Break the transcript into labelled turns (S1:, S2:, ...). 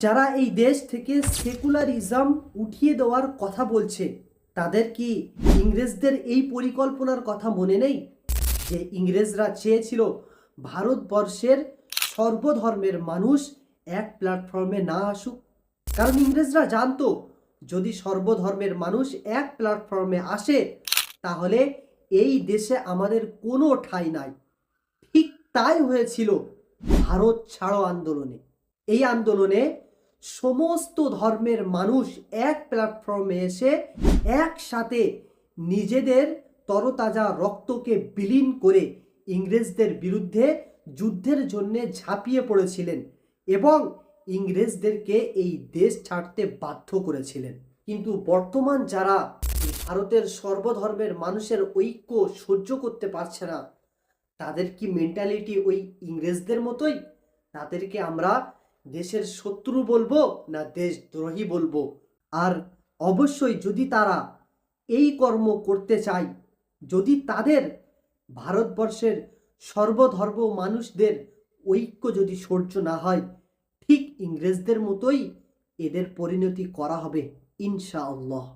S1: যারা এই দেশ থেকে সেকুলারিজম উঠিয়ে দেওয়ার কথা বলছে, তাদের কি ইংরেজদের এই পরিকল্পনার কথা মনে নেই যে ইংরেজরা চেয়েছিল ভারতবর্ষের সর্বধর্মের মানুষ এক প্ল্যাটফর্মে না আসুক? কারণ ইংরেজরা জানতো যদি সর্বধর্মের মানুষ এক প্ল্যাটফর্মে আসে তাহলে এই দেশে আমাদের কোনো ঠাঁই নাই। ঠিক তাই হয়েছিল ভারত ছাড়ো আন্দোলনে। এই আন্দোলনে সমস্ত ধর্মের মানুষ এক প্ল্যাটফর্মে এসে একসাথে নিজেদের তরতাজা রক্তকে বিলীন করে ইংরেজদের বিরুদ্ধে যুদ্ধের জন্য ঝাঁপিয়ে পড়েছিলেন এবং ইংরেজদেরকে এই দেশ ছাড়তে বাধ্য করেছিলেন। কিন্তু বর্তমান যারা ভারতের সর্বধর্মের মানুষের ঐক্য সহ্য করতে পারছে না, তাদের কি মেন্টালিটি ওই ইংরেজদের মতোই? তাদেরকে আমরা দেশের শত্রু বলবো না দেশদ্রোহী বলবো? আর অবশ্যই যদি তারা এই কর্ম করতে চায়, যদি তাদের ভারতবর্ষের সর্বধর্ম মানুষদের ঐক্য যদি সহ্য না হয়, ঠিক ইংরেজদের মতোই এদের পরিণতি করা হবে ইনশাআল্লাহ।